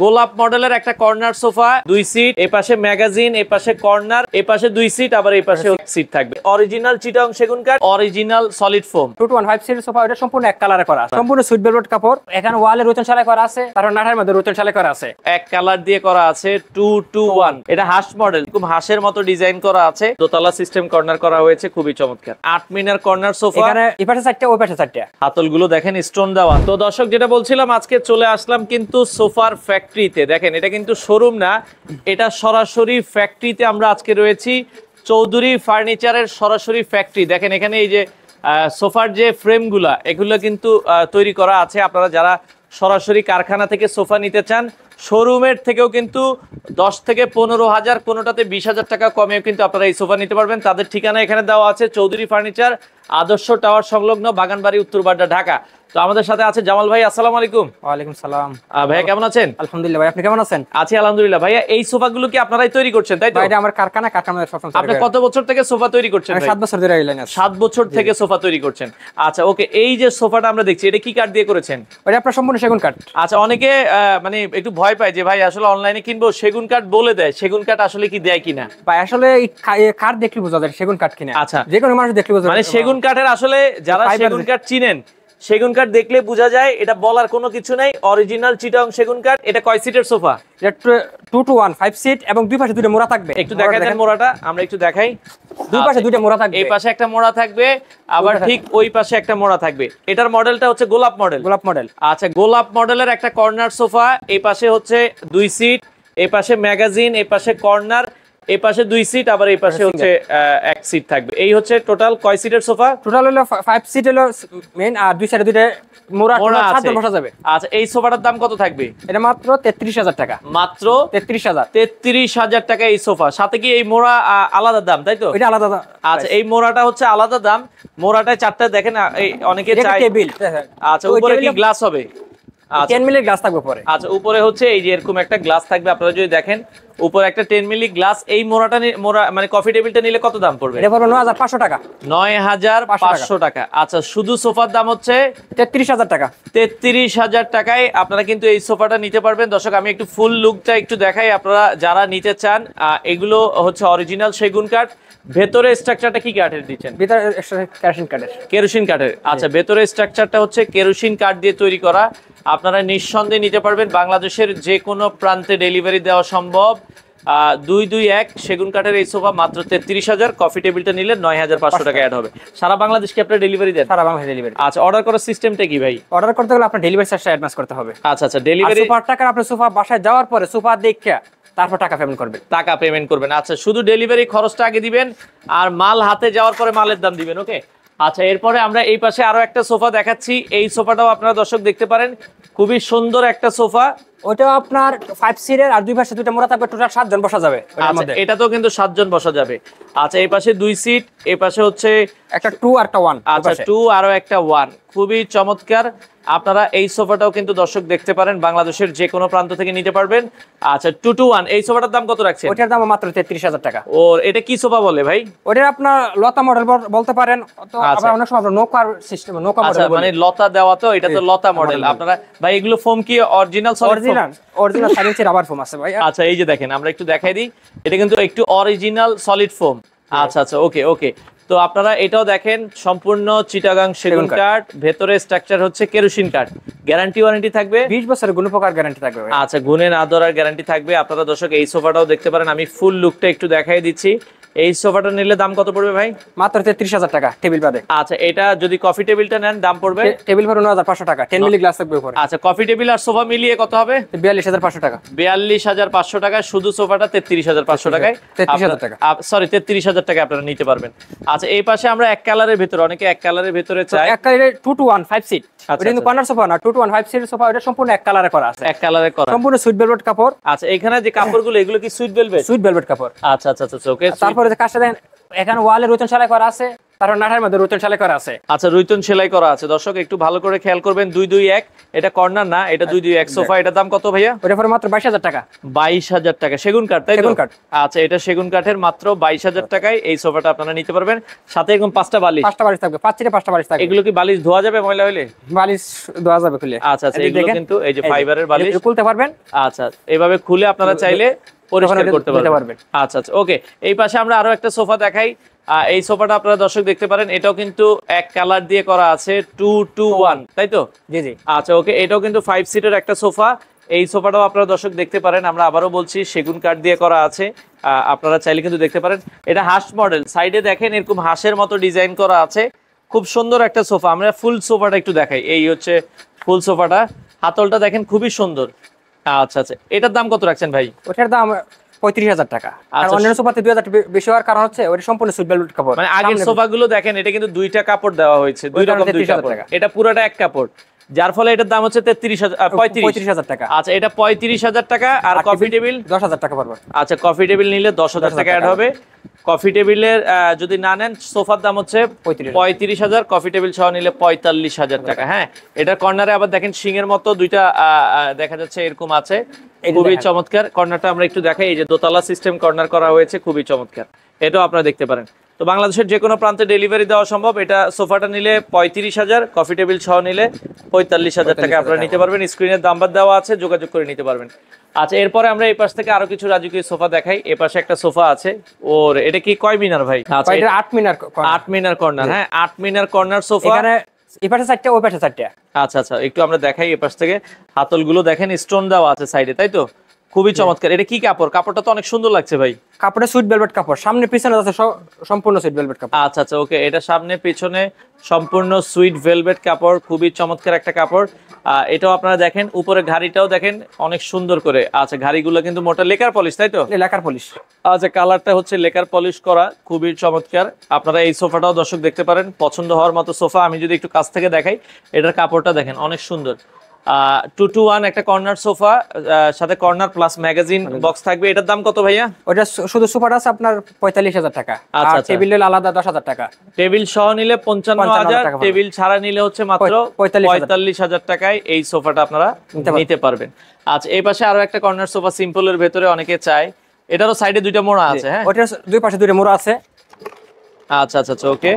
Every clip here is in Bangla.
গোলাপ মডেলের একটা কর্নার সোফা, 2 সিট, এই পাশে ম্যাগাজিন, এই পাশে কর্নার, এই পাশে 2 সিট, আবার এই পাশে সিট থাকবে। অরিজিনাল চিটাগং সেগুন কাঠ, অরিজিনাল সলিড ফোম। 215 সিটের সোফা, এটা সম্পূর্ণ এক কালারে করা আছে, সম্পূর্ণ সুইট ভেলভেট কাপড়। এখানে ওয়ালে রুতন সেলাই করা আছে, তারপর নাটার মধ্যে রুতন সেলাই করা আছে, এক কালার দিয়ে করা আছে। 221 এটা হাঁস মডেল, খুব হাঁসের মতো ডিজাইন করা আছে। দোতলা সিস্টেম কর্নার করা হয়েছে, খুবই চমৎকার। 8 মিনার কর্নার সোফা, এখানে এই পাশে 4টা, ওই পাশে 4টা। হাতলগুলো দেখেন স্টোন দেওয়া। তো দর্শক, যেটা বলছিলাম, আজকে চলে আসলাম কিন্তু সোফার ফ্যাক্টরিতে। দেখেন, এটা কিন্তু শোরুম না, এটা সরাসরি ফ্যাক্টরিতে আমরা আজকে রয়েছি। চৌধুরী ফার্নিচারের সরাসরি ফ্যাক্টরি। দেখেন এখানে এই যে সোফার যে ফ্রেমগুলা, এগুলো কিন্তু তৈরি করা আছে। আপনারা যারা সরাসরি কারখানা থেকে সোফা নিতে চান, শোরুমের থেকেও কিন্তু 10 থেকে 15,000, কোনোটাতে 20,000 টাকা কমেও কিন্তু আপনারা এই সোফা নিতে পারবেন। তাদের ঠিকানা এখানে দেওয়া আছে, চৌধুরী ফার্নিচার, আদর্শ টাওয়ার সংলগ্ন, বাগানবাড়ি, উত্তরবাড্ডা, ঢাকা। তো আমাদের সাথে আছে জামাল ভাই। আসসালামু আলাইকুম। ওয়ালাইকুম সালাম। ভাইয়া কেমন আছেন? আলহামদুলিল্লাহ ভাই, আপনি কেমন আছেন? আছি আলহামদুলিল্লাহ। ভাইয়া, এই সোফাগুলো কি আপনারাই তৈরি করছেন, তাই তো? এটা আমার কারখানা, কারখানার সব সময়। আপনি কত বছর থেকে সোফা তৈরি করছেন? 7 বছর ধরে এই লাইনে আছি। 7 বছর থেকে সোফা তৈরি করছেন। আচ্ছা, ওকে। এই যে সোফাটা আমরা দেখছি, এটা কি কাঠ দিয়ে করেছেন? এটা আপনার সম্পূর্ণ সেগুন কাঠ। আচ্ছা, অনেকে মানে একটু ভয় পায় যে ভাই আসলে অনলাইনে কিনবো, সেগুন কাঠ বলে দেয়, সেগুন কাঠ আসলে কি দেয় কিনা? ভাই আসলে এই কাঠ দেখলে বোঝা যায় সেগুন কাঠ কিনা। আচ্ছা, যে কোনো মানুষ দেখলে বোঝা যায়। মানে সেগুন কাঠের আসলে যারা সেগুন কাঠ চিনেন, সেগুন কাঠ দেখলে বোঝা যায়, এটা বলার কোনো কিছু নাই। অরিজিনাল চিটাগং সেগুন কাঠ। এটা কয় সিটের সোফা? এটা 215 সিট এবং দুই পাশে দুটো মোড়া থাকবে। একটু দেখাই দেন মোড়াটা, আমরা একটু দেখাই। দুই পাশে দুটো মোড়া থাকবে, এই পাশে একটা মোড়া থাকবে, আবার ঠিক ওই পাশে একটা মোড়া থাকবে। এটার মডেলটা হচ্ছে গোলাপ মডেল। গোলাপ মডেল। আচ্ছা, গোলাপ মডেলের একটা কর্নার সোফা, এই পাশে হচ্ছে 2 সিট, এই পাশে ম্যাগাজিন, এই পাশে কর্নার, এই পাশে 2 সিট, আবার এই পাশে হচ্ছে 1 সিট থাকবে। এই হচ্ছে টোটাল কয় সিটের সোফা? টোটাল হলো 5 সিট হলো মেইন, আর দুই সাইডে দুইটা মোড়া আছে, বসা যাবে। আচ্ছা, এই সোফাটার দাম কত থাকবে? এটা মাত্র 33,000 টাকা। মাত্র 33,000। 33,000 টাকা এই সোফা। সাথে কি এই মোড়া আলাদা দাম, তাই তো? এটা আলাদা দাম। আচ্ছা, এই মোড়াটা হচ্ছে আলাদা দাম। মোড়াটায় 4টা দেখেন, এই অনেকে চায় টেবিল। আচ্ছা, উপরে কি গ্লাস হবে? 10 মিলি গ্লাস থাকবে পরে। আচ্ছা, উপরে হচ্ছে এই যে এরকম একটা গ্লাস থাকবে। আপনারা যদি দেখেন, উপরে একটা 10 মিলি গ্লাস। এই মোড়াটা মানে কফি টেবিলটা নিলে কত দাম পড়বে? এটা পড়বে 9,500 টাকা। 9,500 টাকা। আচ্ছা, শুধু সোফার দাম হচ্ছে 33,000 টাকা। 33,000 টাকায় আপনারা কিন্তু এই সোফাটা নিতে পারবেন। দর্শক, আমি একটু ফুল লুকটা একটু দেখাই, আপনারা যারা নিতে চান। এগুলো হচ্ছে অরিজিনাল সেগুন কাঠ। ভেতরে স্ট্রাকচারটা কি কাঠের দিচ্ছেন? ভিতরে কেরোসিন কাঠের। কেরোসিন কাঠের। আচ্ছা, ভেতরে স্ট্রাকচারটা হচ্ছে কেরোসিন কাঠ দিয়ে তৈরি করা। আপনারা নিঃসন্দেহে নিতে পারবেন। বাংলাদেশের যে কোনো প্রান্তে ডেলিভারি দেওয়া সম্ভব। 221 সেগুন কাঠের এই সোফা মাত্র 33,000। কফি টেবিলটা নিলে 9,500 টাকা অ্যাড হবে। সারা বাংলাদেশ কি আপনারা ডেলিভারি দেন? সারা বাংলাদেশ ডেলিভারি। আচ্ছা, অর্ডার করার সিস্টেমটা কি ভাই? অর্ডার করতে গেলে আপনার ডেলিভারি চার্জটা অ্যাডভান্স করতে হবে। আচ্ছা আচ্ছা, ডেলিভারি সোফার টাকা আপনি সোফা বাসায় যাওয়ার পরে সোফা দেখে তারপর টাকা পেমেন্ট করবেন। টাকা পেমেন্ট করবেন। আচ্ছা, শুধু ডেলিভারি খরচটা আগে দিবেন, আর মাল হাতে যাওয়ার পরে মালের দাম দিবেন। ওকে। আচ্ছা, এরপরে আমরা এই পাশে আরো একটা সোফা দেখাচ্ছি। এই সোফাটাও আপনারা দর্শক দেখতে পারেন, খুবই সুন্দর একটা সোফা। ওটা আপনার 5 সিটের, আর দুই পাশে দুটো মোড়া থাকবে, টোটাল 7 জন বসা যাবে। আচ্ছা, এটাতেও কিন্তু 7 জন বসা যাবে। আচ্ছা, এই পাশে 2 সিট, এই পাশে হচ্ছে একটা 2 আর একটা 1। আচ্ছা, 2 আরো একটা 1। খুবই চমৎকার। আপনারা এই সোফাটাও কিন্তু দর্শক দেখতে পারেন, বাংলাদেশের যে কোনো প্রান্ত থেকে নিতে পারবেন। আচ্ছা, 221 এই সোফাটার দাম কত রাখছেন? ওটার দাম মাত্র 33,000 টাকা। ও, এটা কি সোফা বলে ভাই? ওটা আপনার লতা মডেল বলতে পারেন, তো আবার অনেক সময় আমরা নৌকার সিস্টেম, নৌকা মডেল বলি। মানে লতা দেওয়া, তো এটা তো লতা মডেল। আপনারা ভাই, এগুলো ফোম কি অরিজিনাল সলিড ফোম? অরিজিনাল 7 ইঞ্চি রাবার ফোম আছে ভাই। আচ্ছা, এই যে দেখেন, আমরা একটু দেখাই দিই, এটা কিন্তু একটু অরিজিনাল সলিড ফোম। আচ্ছা আচ্ছা, ওকে ওকে। তো আপনারা এটাও দেখেন, সম্পূর্ণ চিটাগাং সেগুন কাঠ। ভেতরে স্ট্রাকচার হচ্ছে কেরোসিন কাঠ। গ্যারান্টি ওয়ারেন্টি থাকবে 20 বছরের গুণপকার গ্যারান্টি থাকবে। আচ্ছা, গুণে না ধরার গ্যারান্টি থাকবে। আপনারা দর্শক এই সোফাটাও দেখতে পারেন। আমি ফুল লুকটা একটু দেখাই দিচ্ছি। এই সোফাটা নিলে দাম কত পড়বে ভাই? মাত্র 33,000 টাকা টেবিল বাদে। আচ্ছা, এটা যদি কফি টেবিলটা নেন দাম পড়বে? টেবিল পড়বে 9,500 টাকা। 10 মিলি গ্লাস থাকবে উপরে। আচ্ছা, কফি টেবিল আর সোফা মিলিয়ে কত হবে? 42,500 টাকা। 42,500 টাকা। শুধু সোফাটা 33,500 টাকায়, 33,000 টাকা। সরি, 33,000 টাকা আপনারা নিতে পারবেন। আচ্ছা, এই পাশে আমরা এক কালারের ভিতরে, অনেকে এক কালারের ভিতরে চায়। এক কালারে 215 সিট। এটা কিন্তু কর্নার সোফা না, 215 সিটের সোফা। এটা সম্পূর্ণ এক কালারে করা আছে। এক কালারে করা, সম্পূর্ণ সুইট ভেলভেট কাপড়। আচ্ছা, এখানে যে কাপড়গুলো, এগুলো কি সুইট ভেলভেট? সুইট ভেলভেট কাপড়। আচ্ছা আচ্ছা আচ্ছা, ওকে। তারপরে যে কাজটা দেন, এখানে ওয়ালে রুতন সেলাই করা আছে, তারপর নাটার মধ্যে রুতন সেলাই করা আছে। আচ্ছা, রুইতন সেলাই করা আছে। দর্শক একটু ভালো করে খেয়াল করবেন, 221, এটা কর্নার না, এটা 221 সোফা। এটার দাম কত ভাইয়া? ওটা পরে মাত্র 22,000 টাকা। 22,000 টাকা, সেগুন কাঠ তাই তো? সেগুন কাঠ। আচ্ছা, এটা সেগুন কাঠের মাত্র 22,000 টাকায় এই সোফাটা আপনারা নিতে পারবেন। সাথে এরকম 5টা বালিশ। 5টা বালিশ থাকবে, 5টা বালিশ থাকবে। এগুলো কি বালিশ ধোয়া যাবে ময়লা হইলে? বালিশ ধোয়া যাবে খুলে। আচ্ছা আচ্ছা, এগুলো কিন্তু এই যে ফাইবারের বালিশ খুলতে পারবেন। আচ্ছা, এভাবে খুলে আপনারা চাইলে পরিষ্কার করতে পারবেন। আচ্ছা আচ্ছা, ওকে। এই পাশে আমরা আরো একটা সোফা দেখাই। এই সোফাটা আপনারা দর্শক দেখতে পারেন, এটাও কিন্তু এক কালার দিয়ে করা আছে, 221 তাই তো? জি জি। আচ্ছা, ওকে। এটাও কিন্তু 5 সিটের একটা সোফা। এই সোফাটাও আপনারা দর্শক দেখতে পারেন, আমরা আবারও বলছি সেগুন কাঠ দিয়ে করা আছে। আপনারা চাইলে কিন্তু দেখতে পারেন। এটা হাঁস মডেল, সাইডে দেখেন এরকম হাঁসের মতো ডিজাইন করা আছে, খুব সুন্দর একটা সোফা। আমরা ফুল সোফাটা একটু দেখাই। এই হচ্ছে ফুল সোফাটা, হাতলটা দেখেন খুবই সুন্দর। আচ্ছা আচ্ছা, এটার দাম কত রাখছেন ভাই? ওটার দাম 35,000 টাকা। আর আচ্ছা, অন্যান্য সোফাতে 2,000 বেশি হওয়ার কারণ হচ্ছে ওটা সম্পূর্ণ সুইট ভেলভেট কাপড়। মানে আগের সোফাগুলো দেখেন, এটা কিন্তু দুইটা কাপড় দেওয়া হয়েছে, দুই রকম দুই কাপড়। এটা পুরোটা এক কাপড়, যার ফলে এটার দাম হচ্ছে 35,000 টাকা। আচ্ছা, এটা 35,000 টাকা। আর কফি টেবিল 10,000 টাকা পড়বে। আচ্ছা, কফি টেবিল নিলে 10,000 টাকা অ্যাড হবে। কফি টেবিলের যদি না নেন, সোফার দাম হচ্ছে 35,000, কফি টেবিল সহ নিলে 45,000 টাকা। হ্যাঁ, এটা কর্নারে আবার দেখেন সিংহের মতো দুইটা দেখা যাচ্ছে, এরকম আছে, খুবই চমৎকার। কর্নারটা আমরা একটু দেখাই, এই যে দোতলা সিস্টেম কর্নার করা হয়েছে, খুবই চমৎকার। এটাও আপনারা দেখতে পারেন। তো বাংলাদেশের যে কোনো প্রান্তে ডেলিভারি দেওয়া সম্ভব। এটা সোফাটা নিলে 35,000, কফি টেবিল সহ নিলে 45,000 টাকা আপনারা নিতে পারবেন। স্ক্রিনের নাম্বার দেওয়া আছে, যোগাযোগ করে নিতে পারবেন। আচ্ছা, এরপরে আমরা এই পাশ থেকে আরো কিছু রাজকীয় সোফা দেখাই। এই পাশে একটা সোফা আছে, ওর এটা কি কয় মিনার ভাই? আচ্ছা, এটা 8 মিনার। 8 মিনার কর্নার। হ্যাঁ, 8 মিনার কর্নার সোফা। এখানে এই পাশে 4টা, ওই পাশে 4টা। আচ্ছা আচ্ছা, একটু আমরা দেখাই এই পাশ থেকে। হাতলগুলো দেখেন স্টোন দেওয়া আছে সাইডে, তাই তো? খুবই চমৎকার। এটা কি কাপড়? কাপড়টা তো অনেক সুন্দর লাগছে ভাই। কাপড়ে সুইট ভেলভেট কাপড়, সামনে পিছনে আছে সম্পূর্ণ সুইট ভেলভেট কাপড়। আচ্ছা আচ্ছা, ওকে। এটা সামনে পিছনে সম্পূর্ণ সুইট ভেলভেট কাপড়, খুবই চমৎকার একটা কাপড়। এটাও আপনারা দেখেন, উপরে ঘাড়িটাও দেখেন অনেক সুন্দর করে। আচ্ছা, ঘাড়িগুলো কিন্তু মোটা লেকার পলিশ, তাই তো? Lacquer polish. আচ্ছা, কালারটা হচ্ছে লেকার পলিশ করা, খুবই চমৎকার। আপনারা এই সোফাটাও দর্শক দেখতে পারেন, পছন্দ হওয়ার মতো সোফা। আমি যদি একটু কাছ থেকে দেখাই, এটার কাপড়টা দেখেন অনেক সুন্দর। 221 একটা কর্নার সোফা, সাথে কর্নার প্লাস ম্যাগাজিন বক্স থাকবে। এটার দাম কত ভাইয়া? ওটা শুধু সোফাটা আছে আপনার 45,000 টাকা। আর টেবিল আলাদা 10,000 টাকা। টেবিল সহ নিলে 55,000, টেবিল ছাড়া নিলে হচ্ছে মাত্র 45,000 টাকায় এই সোফাটা আপনারা নিতে পারবেন। আচ্ছা, এই পাশে আরো একটা কর্নার সোফা সিম্পলের ভেতরে অনেকে চায়, এটারও সাইডে দুইটা মোড়া আছে। হ্যাঁ, ওটার দুই পাশে দুইটা মোড়া আছে। আচ্ছা আচ্ছা আচ্ছা, ওকে।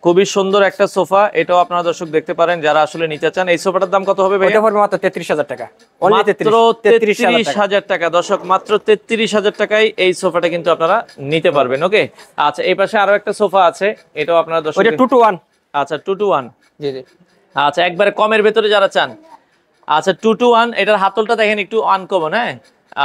খুবই সুন্দর একটা সোফা, এটাও আপনারা দর্শক দেখতে পারেন যারা আসলে নিতে চান। এই সোফাটার দাম কত হবে ভাই? এটা পড়বে মাত্র 33,000 টাকা। মাত্র 33,000 টাকা। দর্শক, মাত্র 33,000 টাকায় এই সোফাটা কিন্তু আপনারা নিতে পারবেন। ওকে। আচ্ছা, এই পাশে আরো একটা সোফা আছে, এটাও আপনারা দর্শক। ওটা 221। আচ্ছা, 221। জি জি। আচ্ছা, একবারে কমের ভেতরে যারা চান। আচ্ছা, 221, এটার হাতলটা দেখেন একটু আনকমন। হ্যাঁ,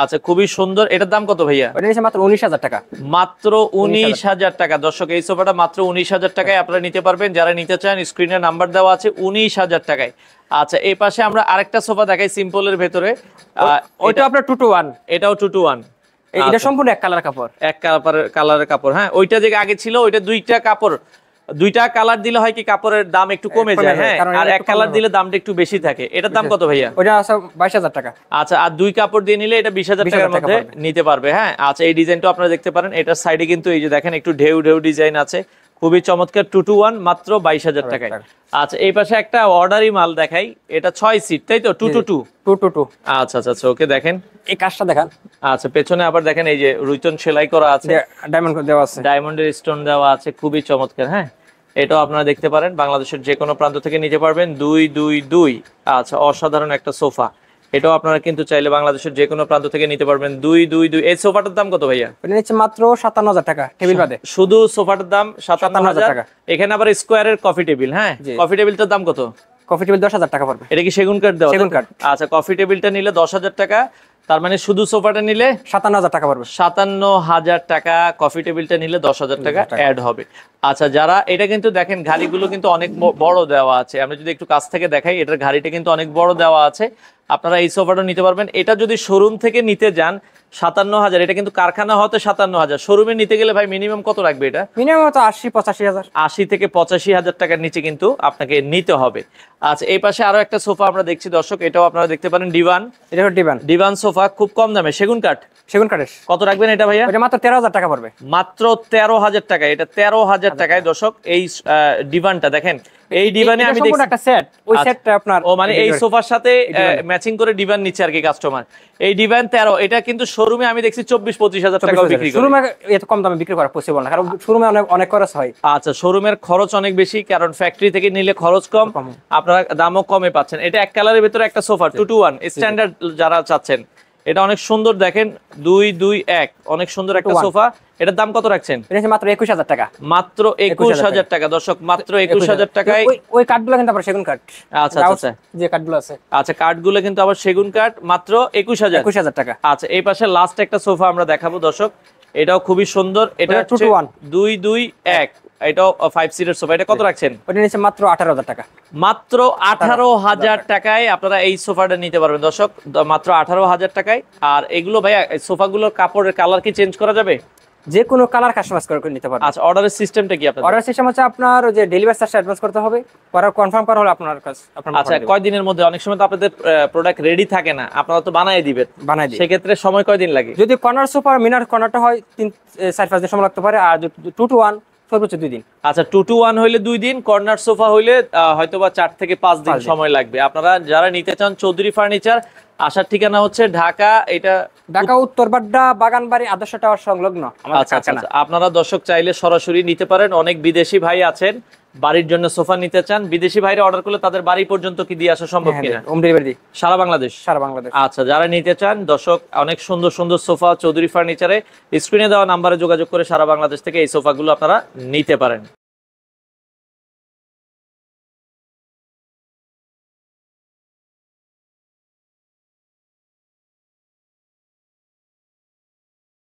আচ্ছা, খুবই সুন্দর। এটার দাম কত ভাইয়া? ওটা নিচে মাত্র 19,000 টাকা। মাত্র 19,000 টাকা। দর্শক, এই সোফাটা মাত্র 19,000 টাকায় আপনারা নিতে পারবেন। যারা নিতে চান, স্ক্রিনে নাম্বার দেওয়া আছে, 19,000 টাকায়। আচ্ছা, এই পাশে আমরা আরেকটা সোফা দেখাই সিম্পলের ভেতরে। ওইটা আপনার 221। এটাও 221। এটা সম্পূর্ণ এক কালার কাপড়। এক কালারের কাপড়। হ্যাঁ, ওইটা যে আগে ছিল, ওইটা দুইটা কাপড়, দুইটা কালার দিলে হয় কি কাপড়ের দাম একটু কমে যায়। হ্যাঁ, আর এক কালার দিলে দামটা একটু বেশি থাকে। এটার দাম কত ভাইয়া? ওটা আছে 22,000 টাকা। আচ্ছা, আর দুই কাপড় দিয়ে নিলে এটা 20,000 টাকার মধ্যে নিতে পারবে। হ্যাঁ, আচ্ছা, এই ডিজাইনটা আপনারা দেখতে পারেন। এটার সাইডে কিন্তু এই যে দেখেন একটু ঢেউ ঢেউ ডিজাইন আছে, খুবই চমৎকার। 221 মাত্র 22,000 টাকায়। আচ্ছা, এই পাশে একটা অর্ডারি মাল দেখাই, এটা 6 সিট, তাই তো? 222। আচ্ছা আচ্ছা আচ্ছা, ওকে। দেখেন এই কাজটা দেখান। আচ্ছা, পেছনে আবার দেখেন এই যে রুইতন সেলাই করা আছে, ডায়মন্ড দেওয়া আছে, ডায়মন্ডের স্টোন দেওয়া আছে, খুবই চমৎকার। হ্যাঁ, এটাও আপনারা দেখতে পারেন, বাংলাদেশের যে কোনো প্রান্ত থেকে নিতে পারবেন। 222। আচ্ছা, অসাধারণ একটা সোফা। এটাও আপনারা কিন্তু চাইলে বাংলাদেশের যে কোনো প্রান্ত থেকে নিতে পারবেন। 222। এই সোফাটার দাম কত ভাইয়া? এটা নিচ্ছে মাত্র 57,000 টাকা টেবিল বাদে। শুধু সোফাটার দাম 57,000 টাকা। এখানে আবার স্কোয়ারের কফি টেবিল। হ্যাঁ, কফি টেবিলটার দাম কত? কফি টেবিল 10,000 টাকা পড়বে। এটা কি সেগুন কাঠ দেওয়া? সেগুন কাঠ। আচ্ছা, কফি টেবিলটা নিলে 10,000 টাকা, তার মানে শুধু সোফাটা নিলে 57,000 টাকা পড়বে। 57,000 টাকা। কফি টেবিলটা নিলে 10,000 টাকা অ্যাড হবে। আচ্ছা, যারা এটা কিন্তু দেখেন ঘাড়িগুলো কিন্তু অনেক বড় দেওয়া আছে। আমরা যদি একটু কাছ থেকে দেখাই, এটার ঘাড়িটা কিন্তু অনেক বড় দেওয়া আছে। আপনারা এই সোফাটা নিতে পারবেন। এটা যদি শোরুম থেকে নিতে যান 57,000, এটা কিন্তু কারখানা হতে 57,000। শোরুমে নিতে গেলে ভাই মিনিমাম কত রাখবে? এটা মিনিমাম তো 80-85,000। 80 থেকে 85,000 টাকার নিচে কিন্তু আপনাকে নিতে হবে। আচ্ছা, এই পাশে আরো একটা সোফা আমরা দেখছি দর্শক, এটাও আপনারা দেখতে পারেন, ডিভান। এটা ডিভান ডিভান সোফা। সোফা খুব কম দামে, সেগুন কাঠ। সেগুন কাঠের। কত রাখবেন এটা ভাইয়া? এটা মাত্র 13,000 টাকা পড়বে। মাত্র 13,000 টাকা। এটা 13,000 টাকায় দর্শক এই ডিভানটা দেখেন। এই ডিভানে আমি সম্পূর্ণ একটা সেট, ওই সেটটা আপনার ও মানে এই সোফার সাথে ম্যাচিং করে ডিভান নিচ্ছে আর কি কাস্টমার। এই ডিভান 13, এটা কিন্তু শোরুমে আমি দেখছি 24-25,000 টাকা বিক্রি করে। শোরুমে এত কম দামে বিক্রি করা পসিবল না, কারণ শোরুমে অনেক খরচ হয়। আচ্ছা, শোরুমের খরচ অনেক বেশি, কারণ ফ্যাক্টরি থেকে নিলে খরচ কম, আপনারা দামও কমে পাচ্ছেন। এটা এক কালারের ভিতরে একটা সোফা 2-to-1 স্ট্যান্ডার্ড যারা চাচ্ছেন, এটা অনেক সুন্দর দেখেন, 2-2-1 অনেক সুন্দর একটা সোফা। এটার দাম কত রাখছেন? এটা মাত্র 21,000 টাকা। মাত্র 21,000 টাকা দর্শক, মাত্র 21,000 টাকায়। ওই কাঠগুলো কিন্তু আবার সেগুন কাঠ। আচ্ছা আচ্ছা, যে কাঠগুলো আছে, আচ্ছা কাঠগুলো কিন্তু আবার সেগুন কাঠ, মাত্র 21,000 টাকা। আচ্ছা, এই পাশে লাস্ট একটা সোফা আমরা দেখাবো দর্শক, এটাও খুবই সুন্দর। এটা 2-2-1, এটাও 5 সিটের সোফা। এটা কত রাখছেন? ওটা নিচে মাত্র 18,000 টাকা। মাত্র 18,000 টাকায় আপনারা এই সোফাটা নিতে পারবেন দর্শক, মাত্র 18,000 টাকায়। আর এগুলো ভাইয়া সোফাগুলোর কাপড়ের কালার কি চেঞ্জ করা যাবে? যে কোনো কালার কাস্টমাইজ করে নিতে পারবেন। আচ্ছা, অর্ডারের সিস্টেমটা কি আপনাদের? অর্ডার সিস্টেম হচ্ছে আপনার যে ডেলিভারি চার্জটা অ্যাডভান্স করতে হবে, পরে কনফার্ম করা হলে আপনার কাছে আচ্ছা, কয় দিনের মধ্যে? অনেক সময় তো আপনাদের প্রোডাক্ট রেডি থাকে না, আপনারা তো বানাই দিবেন, বানাই দিই। সেক্ষেত্রে সময় কয় দিন লাগে? যদি কর্নার সোফা মিনার কর্নারটা হয় 3-4-5 দিন সময় লাগতে পারে, আর 2-to-1 সর্বোচ্চ 2 দিন। আচ্ছা, 2-to-1 হইলে 2 দিন, কর্নার সোফা হইলে হয়তোবা 4 থেকে 5 দিন সময় লাগবে। আপনারা যারা নিতে চান চৌধুরী ফার্নিচার, আসার ঠিকানা হচ্ছে ঢাকা, এটা ঢাকা উত্তর বাড্ডা বাগানবাড়ি আদর্শ টাওয়ার সংলগ্ন আমাদের আচ্ছা আচ্ছা, কারখানা। আপনারা দর্শক চাইলে সরাসরি নিতে পারেন। অনেক বিদেশি ভাই আছেন বাড়ির জন্য সোফা নিতে চান, বিদেশি ভাইরা অর্ডার করলে তাদের বাড়ি পর্যন্ত কি দিয়ে আসা সম্ভব কিনা? হোম ডেলিভারি দিই সারা বাংলাদেশ। সারা বাংলাদেশ। আচ্ছা, যারা নিতে চান দর্শক, অনেক সুন্দর সুন্দর সোফা চৌধুরী ফার্নিচারে স্ক্রিনে দেওয়া নাম্বারে যোগাযোগ করে সারা বাংলাদেশ থেকে এই সোফাগুলো আপনারা নিতে পারেন।